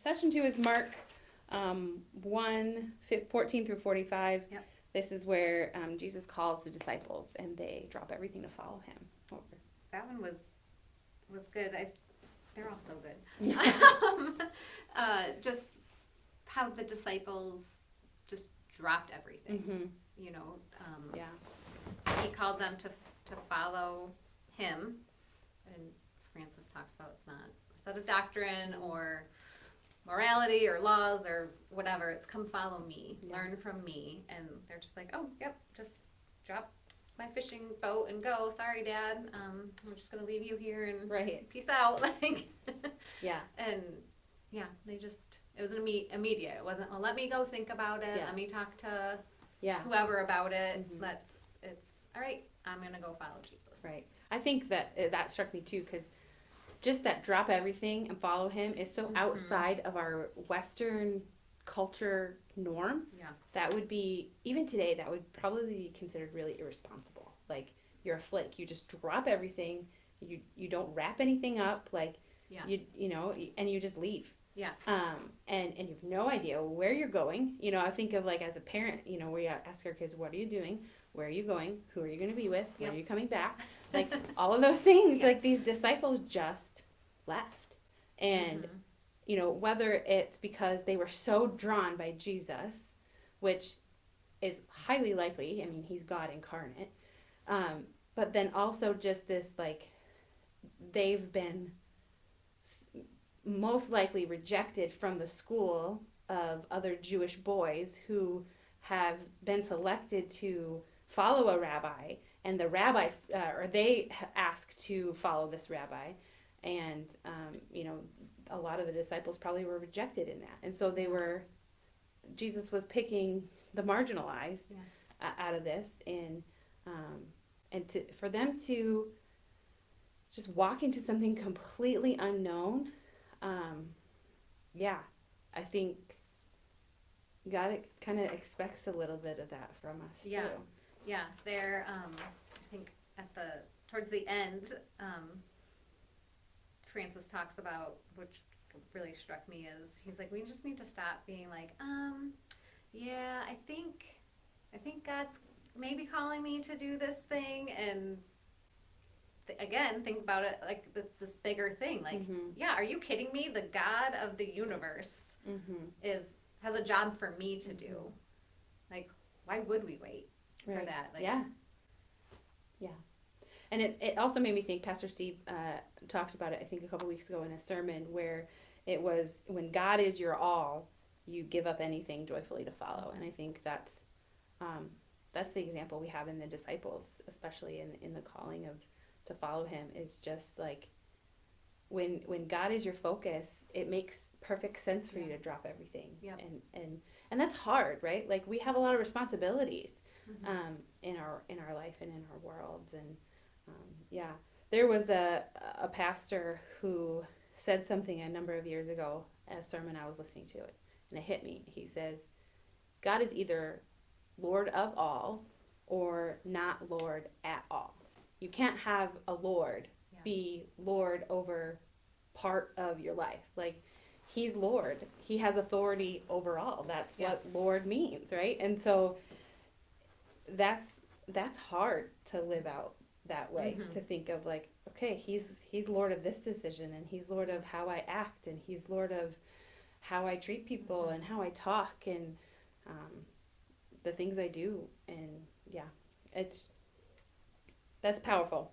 session 2 is Mark 14 through 45. Yep. This is where Jesus calls the disciples and they drop everything to follow him. That one was good. They're all so good. Just how the disciples just dropped everything. Mm-hmm. You know, Yeah. he called them to follow him, and Francis talks about it's not a set of doctrine or morality or laws or whatever. It's come follow me, learn from me, and they're just like, oh, yep, just drop my fishing boat and go. Sorry, Dad. I'm just gonna leave you here and Right. peace out. Like, Yeah. and yeah, they just it was immediate. It wasn't, well, let me go think about it. Yeah. Let me talk to Yeah. whoever about it. Mm-hmm. It's all right. I'm gonna go follow Jesus. Right. I think that struck me too, because just that drop everything and follow him is so outside of our Western culture norm. Yeah. That would be, even today, that would probably be considered really irresponsible. Like, you're a flake. You just drop everything. You don't wrap anything up. Like, Yeah. you know, and you just leave. Yeah. And you have no idea where you're going. You know, I think of, like, as a parent, you know, we ask our kids, what are you doing? Where are you going? Who are you going to be with? When are you coming back? Like, all of those things. Yeah. Like, these disciples just left. And, you know, whether it's because they were so drawn by Jesus, which is highly likely. I mean, he's God incarnate. But then also just this, like, they've been most likely rejected from the school of other Jewish boys who have been selected to follow a rabbi, and the rabbis, or they ask to follow this rabbi, and you know, a lot of the disciples probably were rejected in that, and so Jesus was picking the marginalized out of this, and for them to just walk into something completely unknown. I think God kind of expects a little bit of that from us too. Yeah, they're I think towards the end, Francis talks about, which really struck me, is he's like, we just need to stop being like, yeah, I think God's maybe calling me to do this thing, and again, think about it like it's this bigger thing. Like, yeah, are you kidding me? The God of the universe has a job for me to do. Like, why would we wait for that? Like, yeah. And it also made me think, Pastor Steve talked about it, I think, a couple weeks ago in a sermon, where it was, when God is your all, you give up anything joyfully to follow. And I think that's the example we have in the disciples, especially in the calling to follow him. Is just like, when God is your focus, it makes perfect sense for you to drop everything. And that's hard, right? Like, we have a lot of responsibilities in our life and in our worlds. And there was a pastor who said something a number of years ago at a sermon I was listening to, it, and it hit me. He says, God is either Lord of all or not Lord at all. You can't have a Lord be Lord over part of your life. Like, he's Lord. He has authority over all. That's what Lord means, right? And so that's hard to live out that way, to think of, like, okay, he's Lord of this decision, and he's Lord of how I act, and he's Lord of how I treat people and how I talk, and the things I do. And that's powerful.